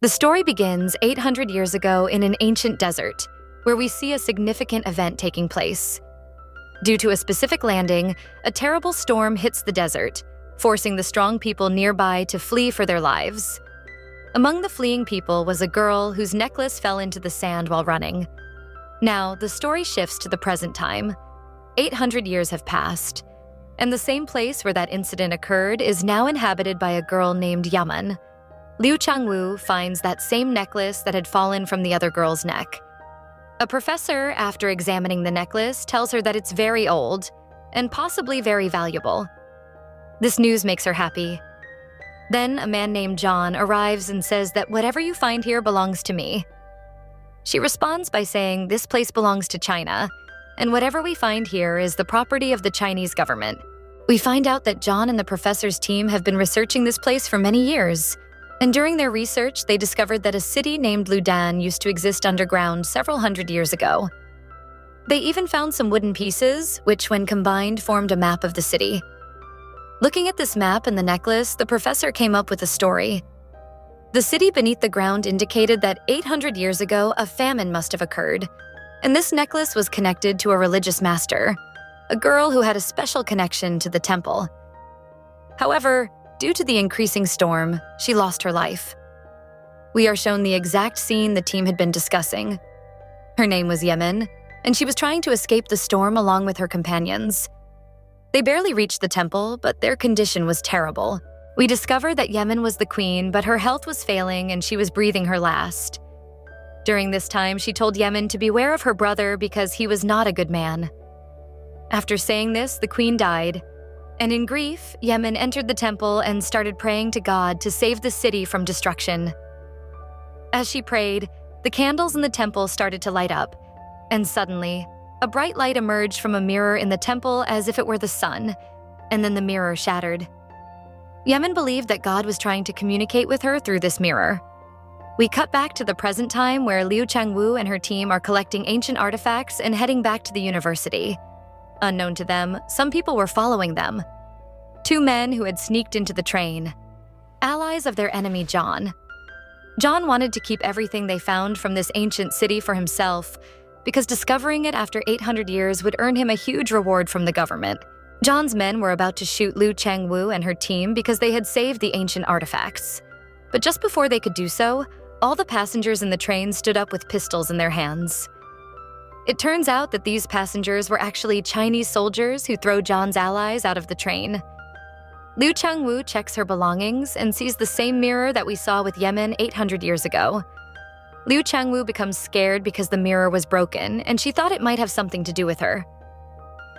The story begins 800 years ago in an ancient desert, where we see a significant event taking place. Due to a specific landing, a terrible storm hits the desert, forcing the strong people nearby to flee for their lives. Among the fleeing people was a girl whose necklace fell into the sand while running. Now, the story shifts to the present time. 800 years have passed, and the same place where that incident occurred is now inhabited by a girl named Yaman. Liu Changwu finds that same necklace that had fallen from the other girl's neck. A professor, after examining the necklace, tells her that it's very old and possibly very valuable. This news makes her happy. Then a man named John arrives and says that whatever you find here belongs to me. She responds by saying this place belongs to China, and whatever we find here is the property of the Chinese government. We find out that John and the professor's team have been researching this place for many years. And during their research, they discovered that a city named Loulan used to exist underground several hundred years ago. They even found some wooden pieces, which when combined formed a map of the city. Looking at this map and the necklace, the professor came up with a story. The city beneath the ground indicated that 800 years ago, a famine must have occurred, and this necklace was connected to a religious master, a girl who had a special connection to the temple. However, due to the increasing storm, she lost her life. We are shown the exact scene the team had been discussing. Her name was Yemen, and she was trying to escape the storm along with her companions. They barely reached the temple, but their condition was terrible. We discovered that Yemen was the queen, but her health was failing and she was breathing her last. During this time, she told Yemen to beware of her brother because he was not a good man. After saying this, the queen died. And in grief, Yemen entered the temple and started praying to God to save the city from destruction. As she prayed, the candles in the temple started to light up, and suddenly, a bright light emerged from a mirror in the temple as if it were the sun, and then the mirror shattered. Yemen believed that God was trying to communicate with her through this mirror. We cut back to the present time where Liu Changwu and her team are collecting ancient artifacts and heading back to the university. Unknown to them, some people were following them. 2 men who had sneaked into the train, allies of their enemy John. John wanted to keep everything they found from this ancient city for himself, because discovering it after 800 years would earn him a huge reward from the government. John's men were about to shoot Liu Changwu and her team because they had saved the ancient artifacts. But just before they could do so, all the passengers in the train stood up with pistols in their hands. It turns out that these passengers were actually Chinese soldiers who throw John's allies out of the train. Liu Changwu checks her belongings and sees the same mirror that we saw with Yemen 800 years ago. Liu Changwu becomes scared because the mirror was broken, and she thought it might have something to do with her.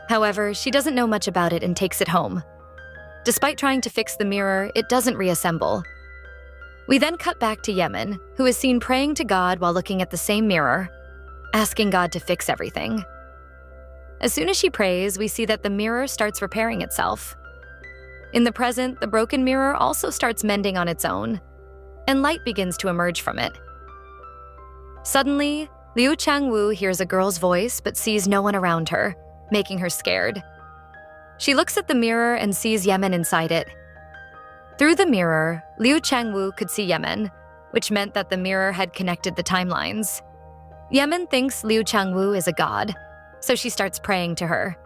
However, she doesn't know much about it and takes it home. Despite trying to fix the mirror, it doesn't reassemble. We then cut back to Yemen, who is seen praying to God while looking at the same mirror, asking God to fix everything. As soon as she prays, we see that the mirror starts repairing itself. In the present, the broken mirror also starts mending on its own, and light begins to emerge from it. Suddenly, Liu Changwu hears a girl's voice but sees no one around her, making her scared. She looks at the mirror and sees Yemen inside it. Through the mirror, Liu Changwu could see Yemen, which meant that the mirror had connected the timelines. Yemen thinks Liu Changwu is a god, so she starts praying to her.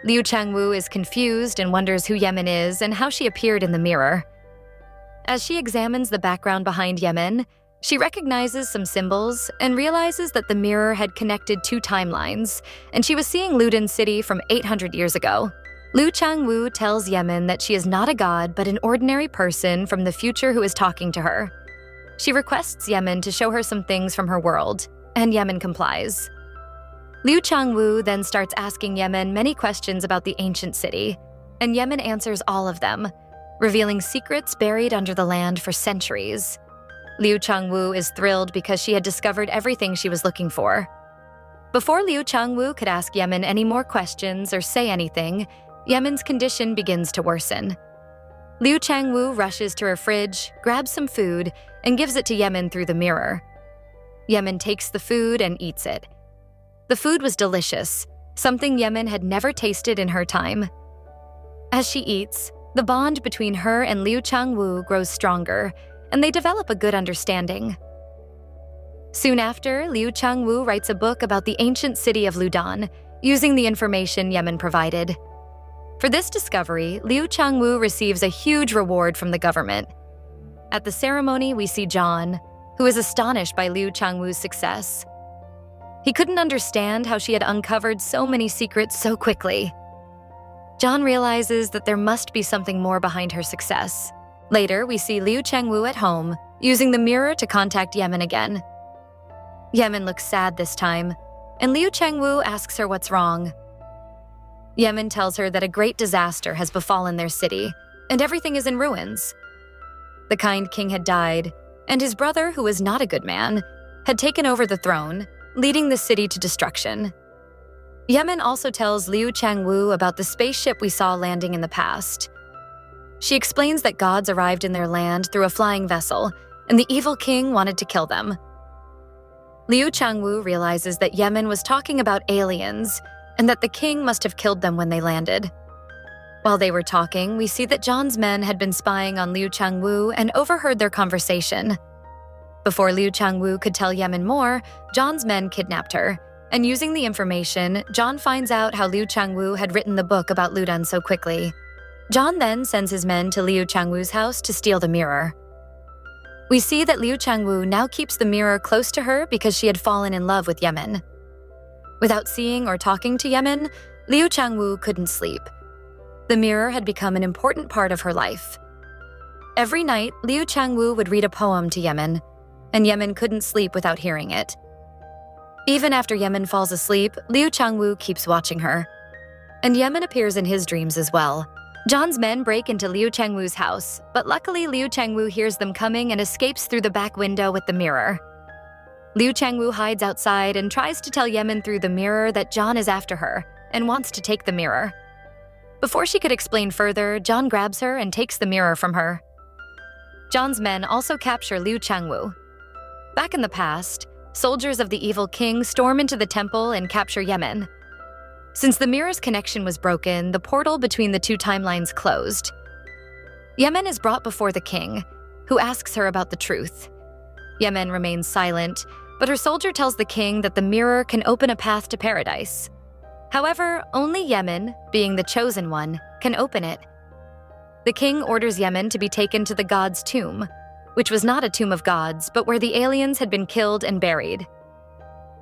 Liu Changwu is confused and wonders who Yemen is and how she appeared in the mirror. As she examines the background behind Yemen, she recognizes some symbols and realizes that the mirror had connected 2 timelines, and she was seeing Loulan City from 800 years ago. Liu Changwu tells Yemen that she is not a god but an ordinary person from the future who is talking to her. She requests Yemen to show her some things from her world, and Yemen complies. Liu Changwu then starts asking Yemen many questions about the ancient city, and Yemen answers all of them, revealing secrets buried under the land for centuries. Liu Changwu is thrilled because she had discovered everything she was looking for. Before Liu Changwu could ask Yemen any more questions or say anything, Yemen's condition begins to worsen. Liu Changwu rushes to her fridge, grabs some food, and gives it to Yemen through the mirror. Yemen takes the food and eats it. The food was delicious, something Yemen had never tasted in her time. As she eats, the bond between her and Liu Changwu grows stronger, and they develop a good understanding. Soon after, Liu Changwu writes a book about the ancient city of Loulan, using the information Yemen provided. For this discovery, Liu Changwu receives a huge reward from the government. At the ceremony, we see John, who is astonished by Liu Changwu's success. He couldn't understand how she had uncovered so many secrets so quickly. John realizes that there must be something more behind her success. Later, we see Liu Changwu at home, using the mirror to contact Yemen again. Yemen looks sad this time, and Liu Changwu asks her what's wrong. Yemen tells her that a great disaster has befallen their city, and everything is in ruins. The kind king had died, and his brother, who was not a good man, had taken over the throne, leading the city to destruction. Yemen also tells Liu Changwu about the spaceship we saw landing in the past. She explains that gods arrived in their land through a flying vessel, and the evil king wanted to kill them. Liu Changwu realizes that Yemen was talking about aliens, and that the king must have killed them when they landed. While they were talking, we see that John's men had been spying on Liu Changwu and overheard their conversation. Before Liu Changwu could tell Yemen more, John's men kidnapped her, and using the information, John finds out how Liu Changwu had written the book about Loulan so quickly. John then sends his men to Liu Changwu's house to steal the mirror. We see that Liu Changwu now keeps the mirror close to her because she had fallen in love with Yemen. Without seeing or talking to Yemen, Liu Changwu couldn't sleep. The mirror had become an important part of her life. Every night, Liu Changwu would read a poem to Yemen, and Yemen couldn't sleep without hearing it. Even after Yemen falls asleep, Liu Changwu keeps watching her. And Yemen appears in his dreams as well. John's men break into Liu Changwu's house, but luckily Liu Changwu hears them coming and escapes through the back window with the mirror. Liu Changwu hides outside and tries to tell Yemen through the mirror that John is after her and wants to take the mirror. Before she could explain further, John grabs her and takes the mirror from her. John's men also capture Liu Changwu. Back in the past, soldiers of the evil king storm into the temple and capture Yemen. Since the mirror's connection was broken, the portal between the two timelines closed. Yemen is brought before the king, who asks her about the truth. Yemen remains silent, but her soldier tells the king that the mirror can open a path to paradise. However, only Yemen, being the chosen one, can open it. The king orders Yemen to be taken to the god's tomb, which was not a tomb of gods, but where the aliens had been killed and buried.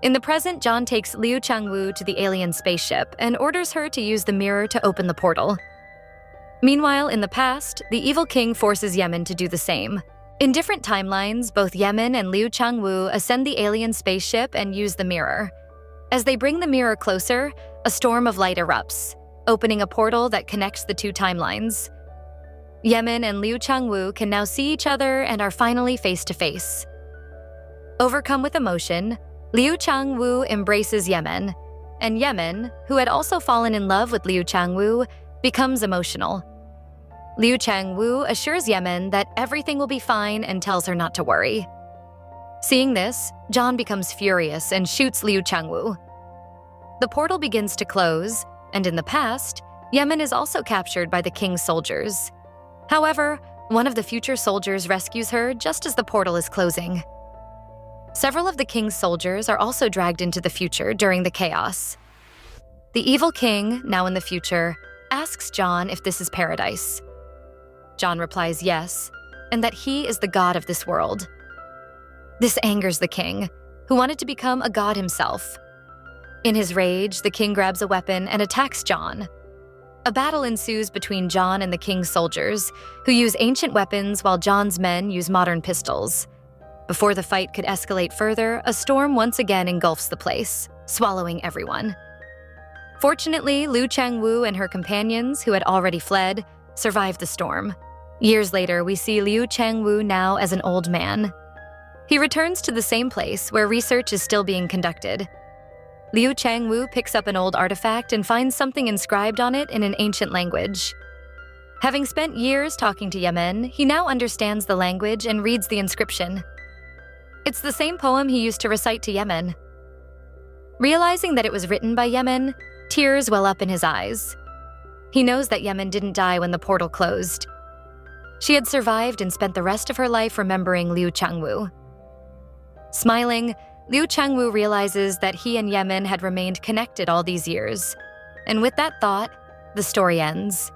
In the present, John takes Liu Changwu to the alien spaceship and orders her to use the mirror to open the portal. Meanwhile, in the past, the evil king forces Yemen to do the same. In different timelines, both Yemen and Liu Changwu ascend the alien spaceship and use the mirror. As they bring the mirror closer, a storm of light erupts, opening a portal that connects the two timelines. Yemen and Liu Changwu can now see each other and are finally face to face. Overcome with emotion, Liu Changwu embraces Yemen, and Yemen, who had also fallen in love with Liu Changwu, becomes emotional. Liu Changwu assures Yemen that everything will be fine and tells her not to worry. Seeing this, John becomes furious and shoots Liu Changwu. The portal begins to close, and in the past, Yemen is also captured by the king's soldiers. However, one of the future soldiers rescues her just as the portal is closing. Several of the king's soldiers are also dragged into the future during the chaos. The evil king, now in the future, asks John if this is paradise. John replies yes, and that he is the god of this world. This angers the king, who wanted to become a god himself. In his rage, the king grabs a weapon and attacks John. A battle ensues between John and the king's soldiers, who use ancient weapons while John's men use modern pistols. Before the fight could escalate further, a storm once again engulfs the place, swallowing everyone. Fortunately, Liu Changwu and her companions, who had already fled, survived the storm. Years later, we see Liu Changwu now as an old man. He returns to the same place where research is still being conducted. Liu Changwu picks up an old artifact and finds something inscribed on it in an ancient language. Having spent years talking to Yemen, he now understands the language and reads the inscription. It's the same poem he used to recite to Yemen. Realizing that it was written by Yemen, tears well up in his eyes. He knows that Yemen didn't die when the portal closed. She had survived and spent the rest of her life remembering Liu Changwu. Smiling, Liu Changwu realizes that he and Yemen had remained connected all these years. And with that thought, the story ends.